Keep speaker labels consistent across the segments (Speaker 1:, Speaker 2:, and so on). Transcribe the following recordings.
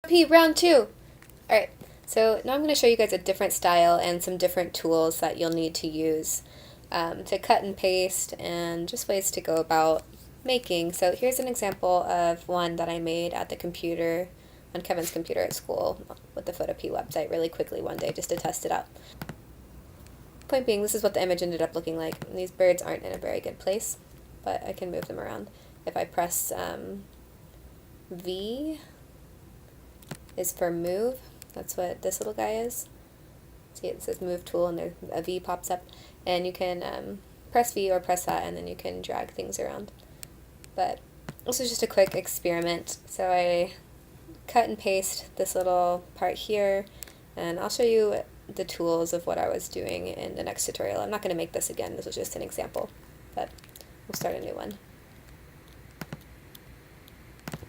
Speaker 1: Round 2! Alright, so now I'm going to show you guys a different style and some different tools that you'll need to use to cut and paste, and just ways to go about making. So here's an example of one that I made at the computer, on Kevin's computer at school with the Photopea website really quickly one day just to test it out. Point being, this is what the image ended up looking like. And these birds aren't in a very good place, but I can move them around. If I press V is for move. That's what this little guy is. See, it says move tool and a V pops up, and you can press V or press that and then you can drag things around. But this is just a quick experiment. So I cut and paste this little part here, and I'll show you the tools of what I was doing in the next tutorial. I'm not going to make this again, this was just an example, but we'll start a new one.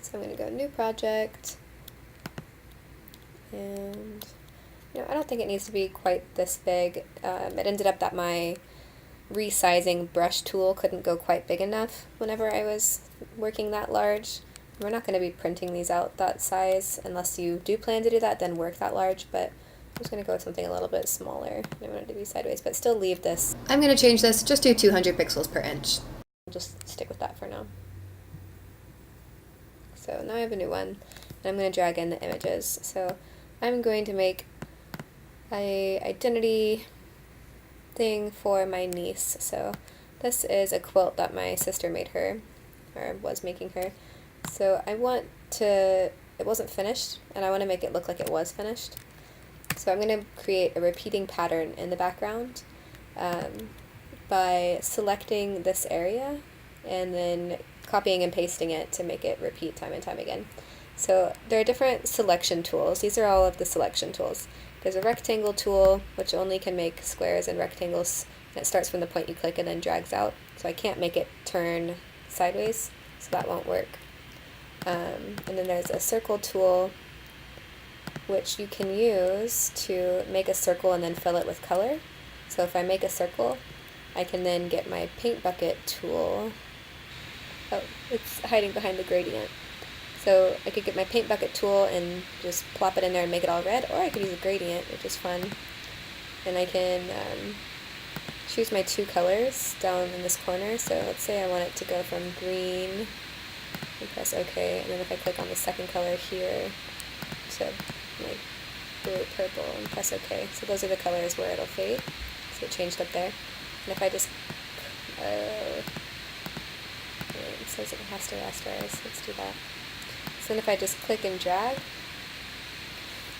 Speaker 1: So I'm going to go new project, and I don't think it needs to be quite this big. It ended up that my resizing brush tool couldn't go quite big enough whenever I was working that large. We're not going to be printing these out that size unless you do plan to do that, then work that large, but I'm just going to go with something a little bit smaller. I want it to be sideways, but still leave this. I'm going to change this, just do 200 pixels per inch. I'll just stick with that for now. So now I have a new one, and I'm going to drag in the images. So I'm going to make a identity thing for my niece. So this is a quilt that my sister made her, or was making her. So I want to, it wasn't finished, and I want to make it look like it was finished. So I'm going to create a repeating pattern in the background by selecting this area and then copying and pasting it to make it repeat time and time again. So there are different selection tools. These are all of the selection tools. There's a rectangle tool, which only can make squares and rectangles. And it starts from the point you click and then drags out. So I can't make it turn sideways, so that won't work. And then there's a circle tool, which you can use to make a circle and then fill it with color. So if I make a circle, I can then get my paint bucket tool. Oh, it's hiding behind the gradient. So I could get my paint bucket tool and just plop it in there and make it all red, or I could use a gradient, which is fun. And I can choose my two colors down in this corner. So let's say I want it to go from green, and press OK, and then if I click on the second color here to like blue, purple, and press OK. So those are the colors where it'll fade. So it changed up there. And if I just it says it has to rasterize. Let's do that. So then if I just click and drag,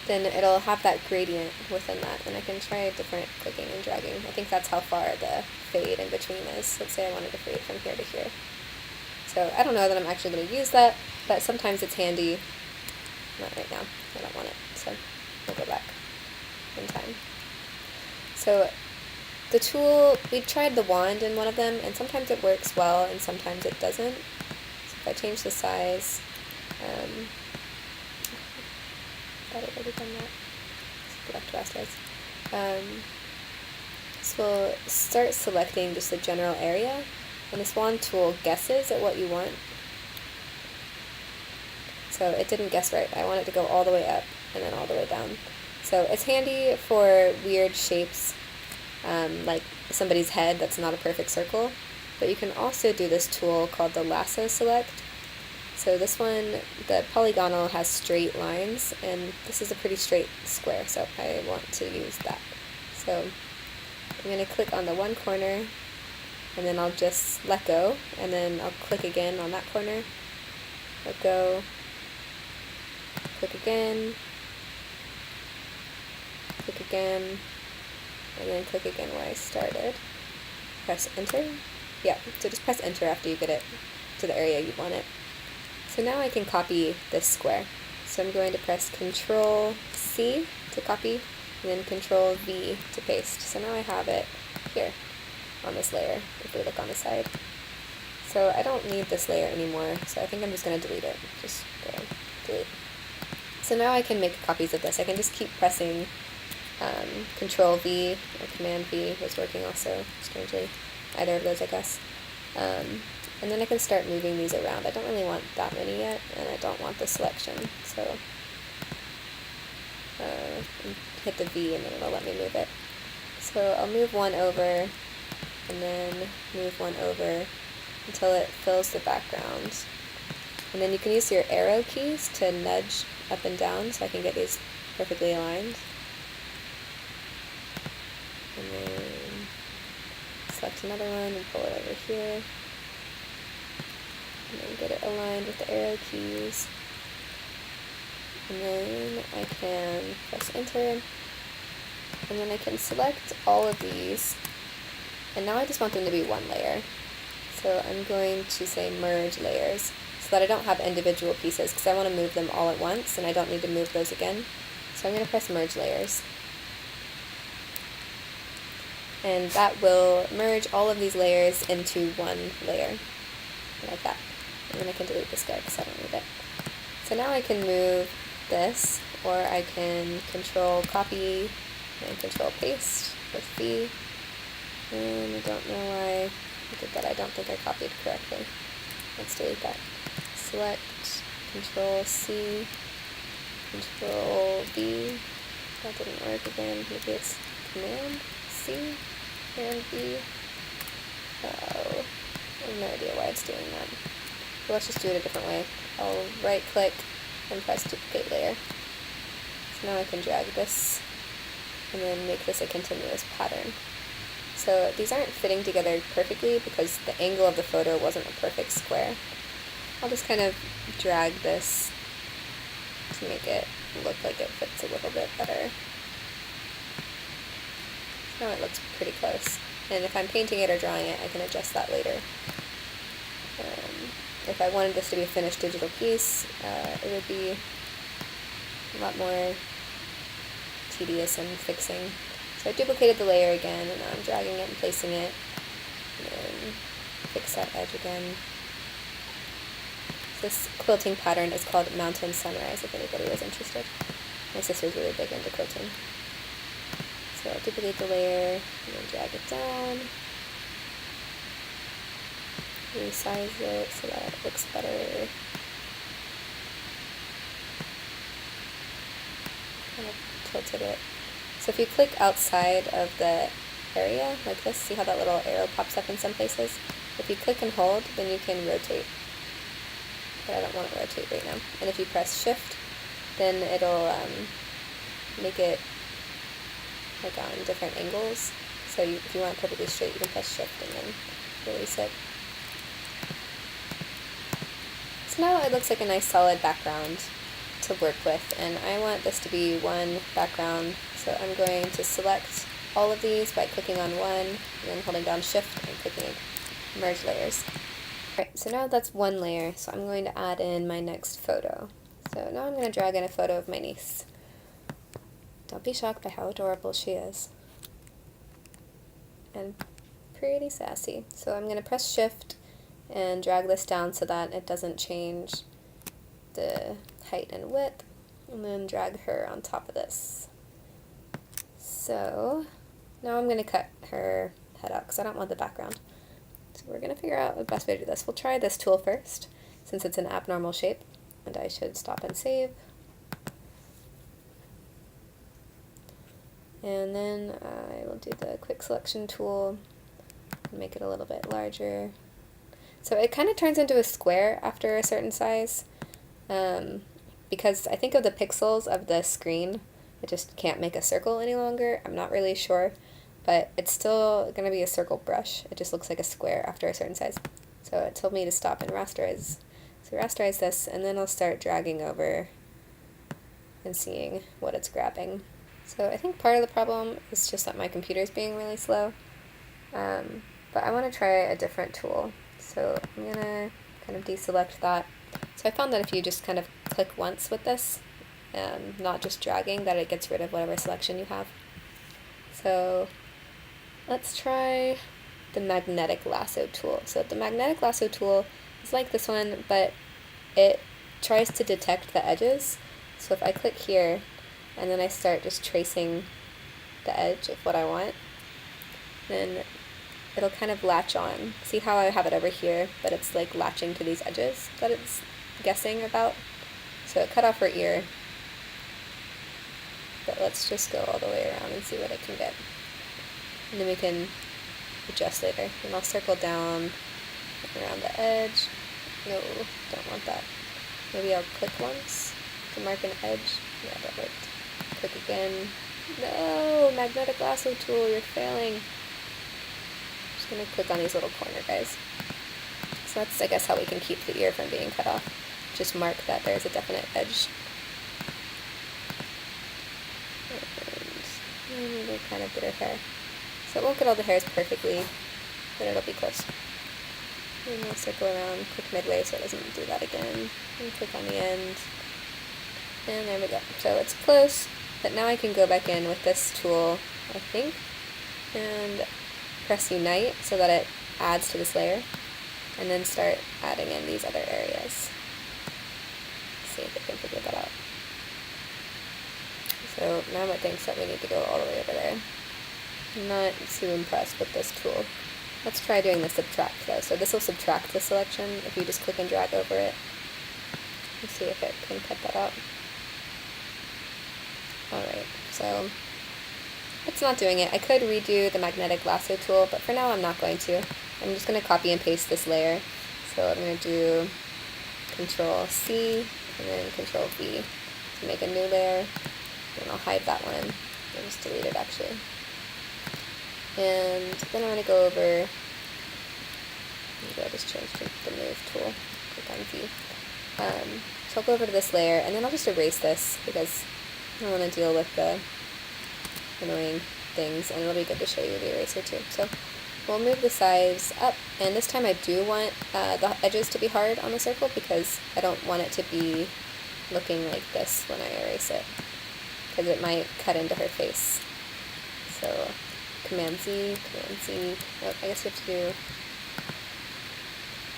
Speaker 1: then it'll have that gradient within that, and I can try different clicking and dragging. I think that's how far the fade in between is. Let's say I wanted to fade from here to here. So I don't know that I'm actually going to use that, but sometimes it's handy. Not right now. I don't want it. So we'll go back in time. So the tool, we tried the wand in one of them, and sometimes it works well and sometimes it doesn't. So if I change the size, thought I'd already done that. Let's go back to rasterize. So we'll start selecting just the general area, and this wand tool guesses at what you want. So it didn't guess right. I want it to go all the way up and then all the way down. So it's handy for weird shapes, like somebody's head that's not a perfect circle. But you can also do this tool called the lasso select. So this one, the polygonal has straight lines, and this is a pretty straight square, so I want to use that. So I'm going to click on the one corner, and then I'll just let go, and then I'll click again on that corner, let go, click again, and then click again where I started. Press enter. Yeah, so just press enter after you get it to the area you want it. So now I can copy this square. So I'm going to press Control C to copy, and then Control V to paste. So now I have it here on this layer, if we look on the side. So I don't need this layer anymore, so I think I'm just going to delete it. Just go delete. So now I can make copies of this. I can just keep pressing Control V, or Command V was working also, strangely. Either of those, I guess. And then I can start moving these around. I don't really want that many yet, and I don't want the selection, so and hit the V and then it'll let me move it. So I'll move one over and then move one over until it fills the background. And then you can use your arrow keys to nudge up and down so I can get these perfectly aligned. And then select another one and pull it over here. And then get it aligned with the arrow keys. And then I can press enter. And then I can select all of these. And now I just want them to be one layer. So I'm going to say merge layers so that I don't have individual pieces because I want to move them all at once and I don't need to move those again. So I'm going to press merge layers. And that will merge all of these layers into one layer, like that. And then I can delete this guy because I don't need it. So now I can move this, or I can control copy and control paste with V. And I don't know why I did that. I don't think I copied correctly. Let's delete that. Select, control C, control V. That didn't work again. Maybe it's command C and V. Oh, I have no idea why it's doing that. But let's just do it a different way. I'll right click and press duplicate layer. So now I can drag this and then make this a continuous pattern. So these aren't fitting together perfectly because the angle of the photo wasn't a perfect square. I'll just kind of drag this to make it look like it fits a little bit better. Now it looks pretty close. And if I'm painting it or drawing it, I can adjust that later. If I wanted this to be a finished digital piece, it would be a lot more tedious and fixing. So I duplicated the layer again, and now I'm dragging it and placing it, and then fix that edge again. This quilting pattern is called Mountain Sunrise, if anybody was interested. My sister's really big into quilting. So I'll duplicate the layer, and then drag it down, resize it so that it looks better. Kind of tilted it. So if you click outside of the area, like this, see how that little arrow pops up in some places? If you click and hold, then you can rotate. But I don't want to rotate right now. And if you press shift, then it'll make it like on different angles. So if you want it perfectly straight, you can press shift and then release it. So now it looks like a nice solid background to work with, and I want this to be one background, so I'm going to select all of these by clicking on one and then holding down shift and clicking merge layers. Alright, so now that's one layer, so I'm going to add in my next photo. So now I'm going to drag in a photo of my niece. Don't be shocked by how adorable she is. And pretty sassy. So I'm going to press shift and drag this down so that it doesn't change the height and width, and then drag her on top of this. So now I'm going to cut her head out because I don't want the background. So we're going to figure out the best way to do this. We'll try this tool first since it's an abnormal shape, and I should stop and save. And then I will do the quick selection tool and make it a little bit larger. So it kind of turns into a square after a certain size. Because I think of the pixels of the screen, it just can't make a circle any longer. I'm not really sure, but it's still going to be a circle brush. It just looks like a square after a certain size. So it told me to stop and rasterize. So rasterize this, and then I'll start dragging over and seeing what it's grabbing. So I think part of the problem is just that my computer is being really slow, but I want to try a different tool. So I'm going to kind of deselect that. So I found that if you just kind of click once with this, not just dragging, that it gets rid of whatever selection you have. So let's try the magnetic lasso tool. So the magnetic lasso tool is like this one, but it tries to detect the edges. So if I click here, and then I start just tracing the edge of what I want, then it'll kind of latch on. See how I have it over here, but it's like latching to these edges that it's guessing about. So it cut off her ear. let's just go all the way around and see what it can get. And then we can adjust later. And I'll circle down around the edge. No, don't want that. Maybe I'll click once to mark an edge. Yeah, that worked. Click again. No, magnetic lasso tool, you're failing. I'm just gonna click on these little corner guys. So that's, I guess, how we can keep the ear from being cut off. Just mark that there's a definite edge. And we'll kind of get her hair. So it won't get all the hairs perfectly, but it'll be close. And we'll circle around, click midway so it doesn't do that again. And click on the end. And there we go. So it's close, but now I can go back in with this tool, I think, and press Unite so that it adds to this layer, and then start adding in these other areas. Let's see if it can figure that out. So now it thinks that we need to go all the way over there. I'm not too impressed with this tool. Let's try doing the subtract though. So this will subtract the selection if you just click and drag over it. Let's see if it can cut that out. Alright, so it's not doing it. I could redo the magnetic lasso tool, but for now I'm not going to. I'm just going to copy and paste this layer. So I'm going to do Control C and then Control V to make a new layer. And I'll hide that one. I'll just delete it actually. And then I'm going to go over, maybe I'll just change to the Move tool, click on V. So I'll go over to this layer, and then I'll just erase this, because I don't want to deal with the annoying things, and it'll be good to show you the eraser too. So we'll move the size up, and this time I do want the edges to be hard on the circle, because I don't want it to be looking like this when I erase it, because it might cut into her face. So Command Z, oh, I guess you have to do,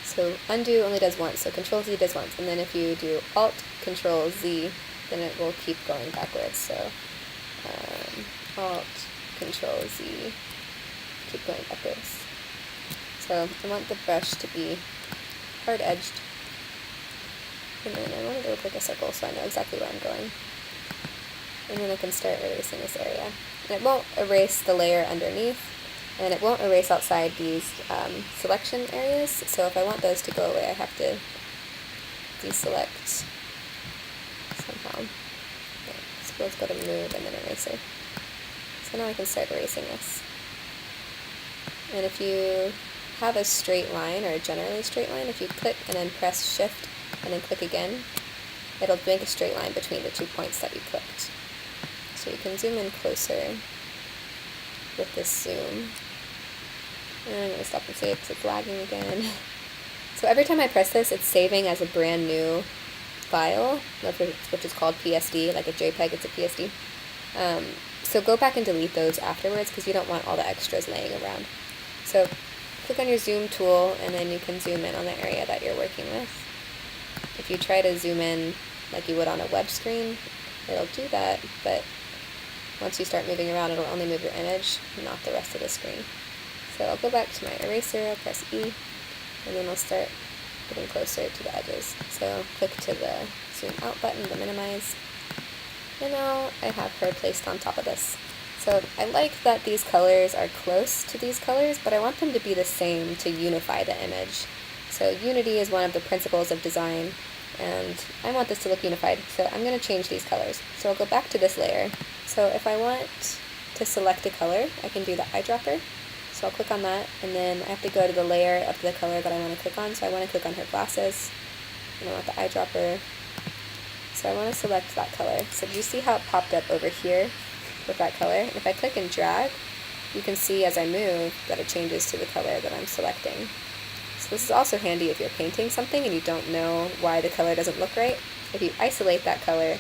Speaker 1: so undo only does once, so Control Z does once, and then if you do Alt Control Z, then it will keep going backwards, so Alt Control Z, keep going backwards. So I want the brush to be hard edged, and then I want it to look like a circle so I know exactly where I'm going. And then I can start erasing this area. And it won't erase the layer underneath, and it won't erase outside these selection areas, so if I want those to go away I have to deselect somehow. Okay, so let's go to Move and then Eraser. So now I can start erasing this. And if you have a straight line, or a generally straight line, if you click and then press Shift and then click again, it'll make a straight line between the 2 points that you clicked. So you can zoom in closer with this zoom. And I'm going to stop and save because it's lagging again. So every time I press this, it's saving as a brand new file, which is called PSD, like a JPEG, it's a PSD. So go back and delete those afterwards because you don't want all the extras laying around. So click on your zoom tool and then you can zoom in on the area that you're working with. If you try to zoom in like you would on a web screen, it'll do that, but once you start moving around, it'll only move your image, not the rest of the screen. So I'll go back to my eraser, I'll press E, and then I'll start getting closer to the edges. So click to the zoom out button to minimize, and now I have her placed on top of this. So I like that these colors are close to these colors, but I want them to be the same to unify the image. So unity is one of the principles of design, and I want this to look unified, so I'm going to change these colors. So I'll go back to this layer. So if I want to select a color, I can do the eyedropper. So I'll click on that, and then I have to go to the layer of the color that I want to click on. So I want to click on her glasses, and I want the eyedropper. So I want to select that color. So do you see how it popped up over here with that color? And if I click and drag, you can see as I move that it changes to the color that I'm selecting. So this is also handy if you're painting something and you don't know why the color doesn't look right. If you isolate that color,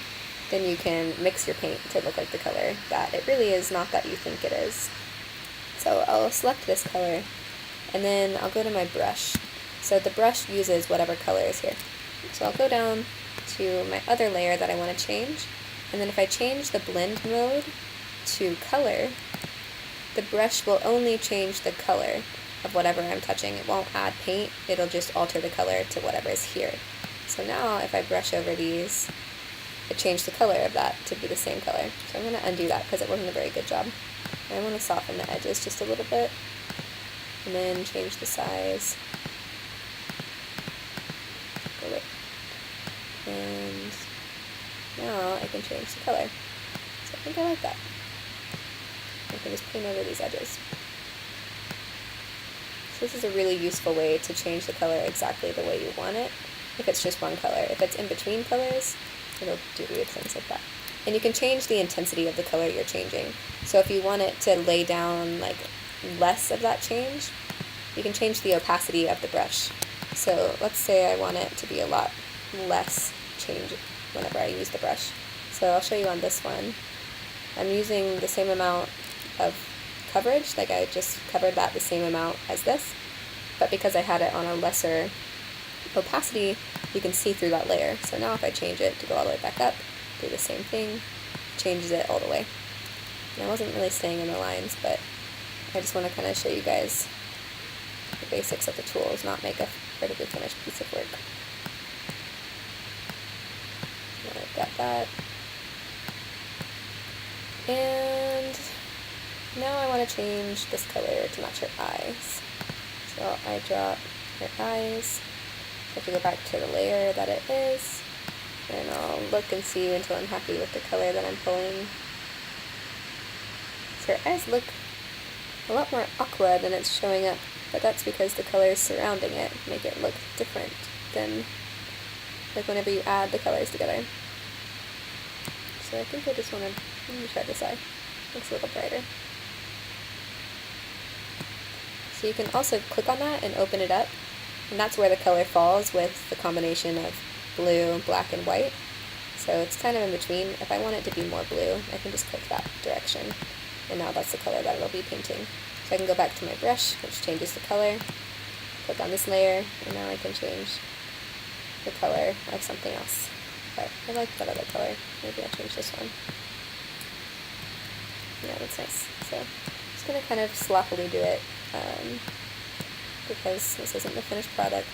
Speaker 1: then you can mix your paint to look like the color that it really is not that you think it is. So I'll select this color, and then I'll go to my brush. So the brush uses whatever color is here. So I'll go down to my other layer that I want to change, and then if I change the blend mode to color, the brush will only change the color of whatever I'm touching. It won't add paint, it'll just alter the color to whatever is here. So now if I brush over these, it changed the color of that to be the same color. So I'm going to undo that because it wasn't a very good job. And I want to soften the edges just a little bit, and then change the size. And now I can change the color. So I think I like that. I can just paint over these edges. So this is a really useful way to change the color exactly the way you want it, if it's just one color. If it's in between colors, it'll do weird things like that. And you can change the intensity of the color you're changing. So if you want it to lay down like less of that change, you can change the opacity of the brush. So let's say I want it to be a lot less change whenever I use the brush. So I'll show you on this one. I'm using the same amount of coverage, like I just covered that the same amount as this, but because I had it on a lesser opacity, you can see through that layer. So now if I change it to go all the way back up, do the same thing, changes it all the way. And I wasn't really staying in the lines, but I just want to kind of show you guys the basics of the tools, not make a vertically finished piece of work. Now I've got that. And now I want to change this color to match her eyes. So I drop her eyes. I have to go back to the layer that it is, and I'll look and see until I'm happy with the color that I'm pulling. So her eyes look a lot more aqua than it's showing up, but that's because the colors surrounding it make it look different than like whenever you add the colors together. So I think I just want to, let me try this eye. Looks a little brighter. So you can also click on that and open it up, and that's where the color falls with the combination of blue, black, and white. So it's kind of in between. If I want it to be more blue, I can just click that direction, and now that's the color that it'll be painting. So I can go back to my brush, which changes the color, click on this layer, and now I can change the color of something else. But I like that other color. Maybe I'll change this one. Yeah, that's nice. So I'm just going to kind of sloppily do it, because this isn't the finished product.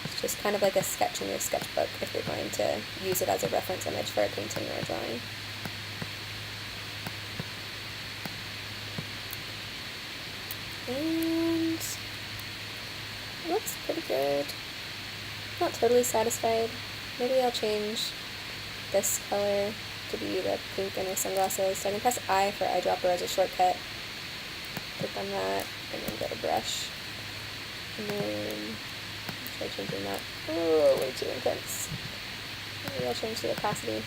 Speaker 1: It's just kind of like a sketch in your sketchbook if you're going to use it as a reference image for a painting or a drawing. And it looks pretty good. Not totally satisfied. Maybe I'll change this color to be the pink in her sunglasses. So I can press I for eyedropper as a shortcut. Click on that, and then go to brush. And then try changing that. Oh, way too intense. Maybe I'll change the opacity.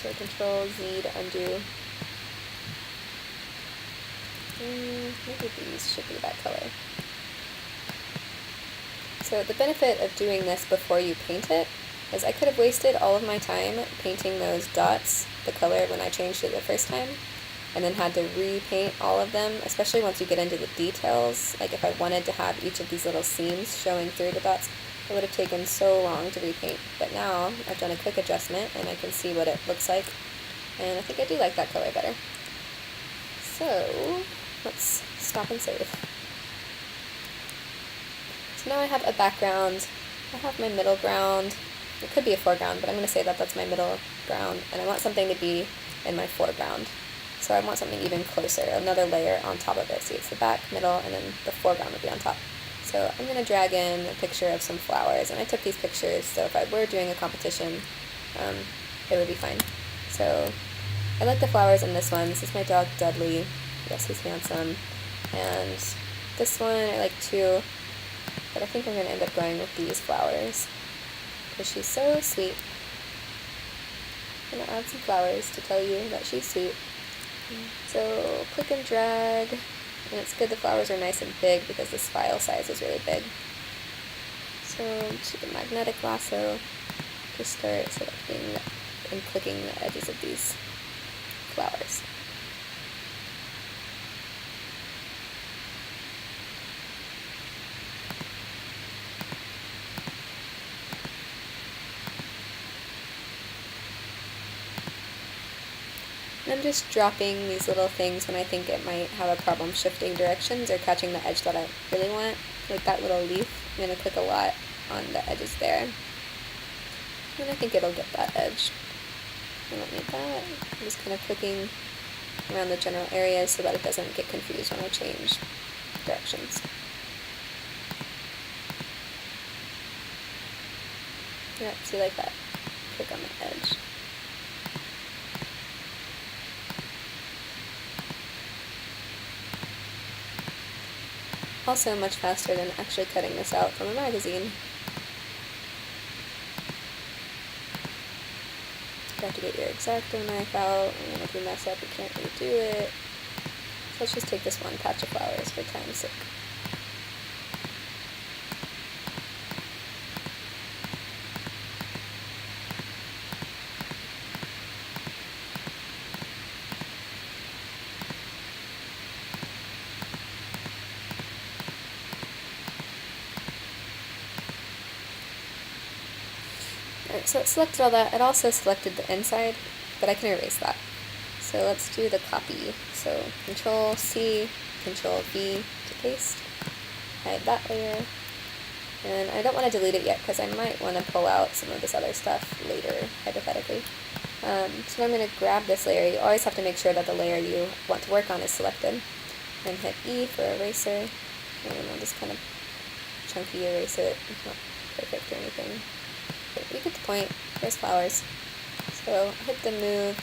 Speaker 1: So Control Z to undo. Maybe these should be that color. So the benefit of doing this before you paint it is I could have wasted all of my time painting those dots the color when I changed it the first time, and then had to repaint all of them, especially once you get into the details. Like if I wanted to have each of these little seams showing through the dots, it would have taken so long to repaint. But now I've done a quick adjustment and I can see what it looks like, and I think I do like that color better. So let's stop and save. So now I have a background, I have my middle ground. It could be a foreground, but I'm going to say that that's my middle ground, and I want something to be in my foreground. So I want something even closer, another layer on top of it. See, it's the back, middle, and then the foreground would be on top. So I'm going to drag in a picture of some flowers, and I took these pictures, so if I were doing a competition, it would be fine. So I like the flowers in this one. This is my dog Dudley. Yes, he's handsome. And this one I like too, but I think I'm going to end up going with these flowers, because she's so sweet. I'm going to add some flowers to tell you that she's sweet. So click and drag, and it's good the flowers are nice and big because this file size is really big. So just the magnetic lasso to start selecting and clicking the edges of these flowers. And I'm just dropping these little things when I think it might have a problem shifting directions or catching the edge that I really want. Like that little leaf, I'm going to click a lot on the edges there. And I think it'll get that edge. I don't need that. I'm just kind of clicking around the general areas so that it doesn't get confused when I change directions. Yeah, see, like that. Click on the edge. Also much faster than actually cutting this out from a magazine. You have to get your X-Acto knife out, and if you mess up you can't redo it. So let's just take this one patch of flowers for time's sake. Alright, so it selected all that. It also selected the inside, but I can erase that. So let's do the copy. So Control C, Control V to paste. Hide that layer. And I don't want to delete it yet because I might want to pull out some of this other stuff later, hypothetically. So I'm going to grab this layer. You always have to make sure that the layer you want to work on is selected. And hit E for eraser. And I'll just kind of chunky erase it. It's not perfect or anything. But you get the point. There's flowers. So hit the move.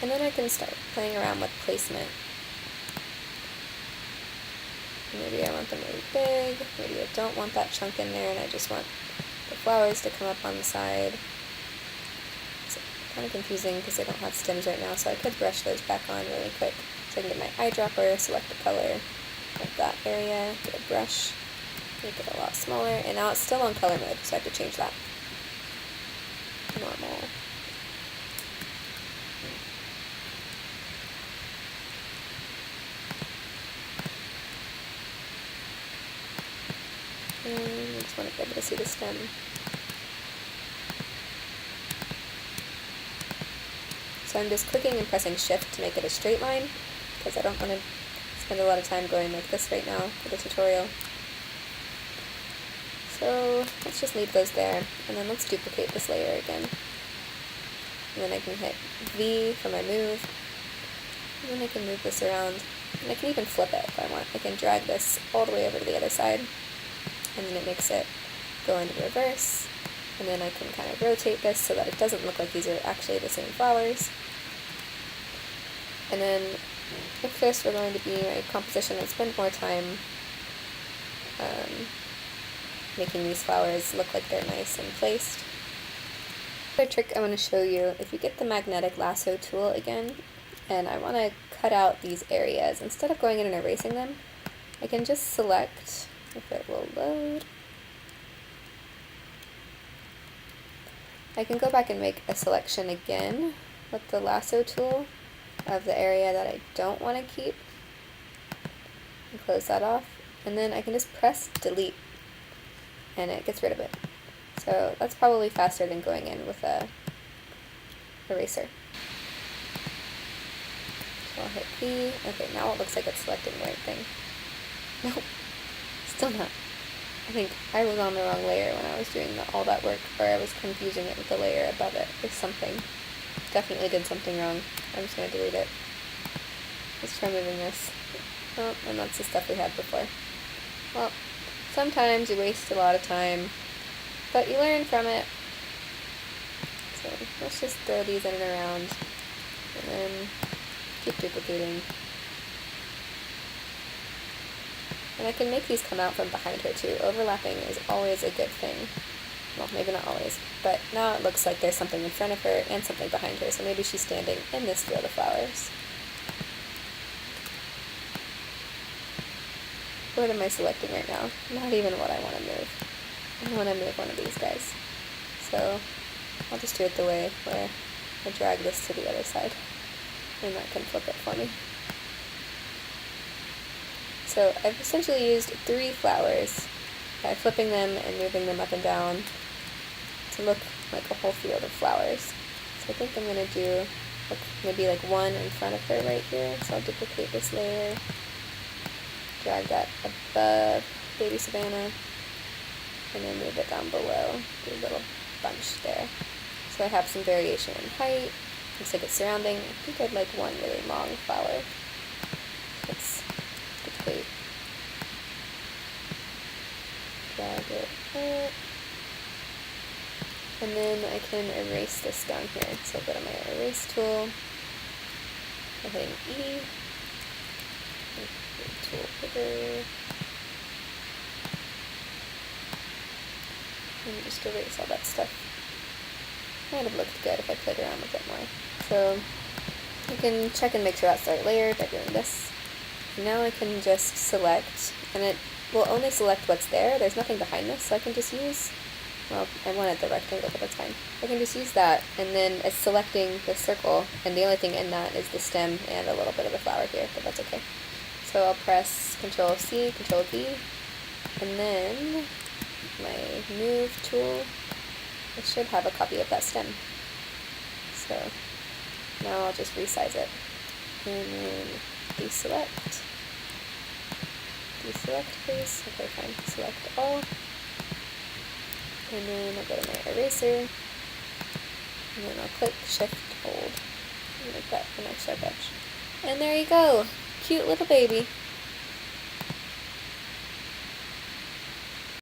Speaker 1: And then I can start playing around with placement. Maybe I want them really big. Maybe I don't want that chunk in there and I just want the flowers to come up on the side. It's kind of confusing because I don't have stems right now, so I could brush those back on really quick. So I can get my eyedropper, select the color of that area, get a brush, make it a lot smaller, and now it's still on color mode, so I have to change that. Normal. And I just want to be able to see the stem. So I'm just clicking and pressing shift to make it a straight line, because I don't want to spend a lot of time going like this right now for the tutorial. So let's just leave those there, and then let's duplicate this layer again. And then I can hit V for my move, and then I can move this around, and I can even flip it if I want. I can drag this all the way over to the other side, and then it makes it go into reverse, and then I can kind of rotate this so that it doesn't look like these are actually the same flowers. And then if this were going to be my composition, I'd spend more time making these flowers look like they're nice and placed. Another trick I want to show you, if you get the magnetic lasso tool again, and I want to cut out these areas, instead of going in and erasing them, I can just select, if it will load, I can go back and make a selection again with the lasso tool of the area that I don't want to keep, and close that off, and then I can just press delete and it gets rid of it. So that's probably faster than going in with a eraser. So I'll hit B. Okay, now it looks like it's selecting the right thing. Nope, still not. I think I was on the wrong layer when I was doing all that work, or I was confusing it with the layer above it or something. Definitely did something wrong. I'm just going to delete it. Let's try moving this. Oh, and that's the stuff we had before. Well, sometimes you waste a lot of time, but you learn from it. So let's just throw these in and around, and then keep duplicating. And I can make these come out from behind her too. Overlapping is always a good thing. Well, maybe not always, but now it looks like there's something in front of her and something behind her, so maybe she's standing in this field of flowers. What am I selecting right now? Not even what I want to move. I want to move one of these guys. So I'll just do it the way where I drag this to the other side, and that can flip it for me. So I've essentially used 3 flowers by flipping them and moving them up and down to look like a whole field of flowers. So I think I'm going to do maybe like one in front of her right here. So I'll duplicate this layer, drag that above Baby Savannah, and then move it down below. Do a little bunch there. So I have some variation in height. Looks like it's surrounding. I think I'd like one really long flower. Let's dictate. Drag it up. And then I can erase this down here. So I'll go to my erase tool by hitting E. Make the tool bigger. And just erase all that stuff. Might have looked good if I played around with it more. So you can check and make sure that's the right layer by doing this. Now I can just select, and it will only select what's there. There's nothing behind this, so I can just use, well, I wanted the rectangle, but that's fine. I can just use that, and then it's selecting the circle, and the only thing in that is the stem and a little bit of the flower here, but that's okay. So I'll press Control C, Control V, and then my move tool, I should have a copy of that stem. So now I'll just resize it. And then deselect. Deselect please. Okay, fine. Select all. And then I'll go to my eraser. And then I'll click Shift Hold. And make that the next sharp edge. And there you go! Cute little baby.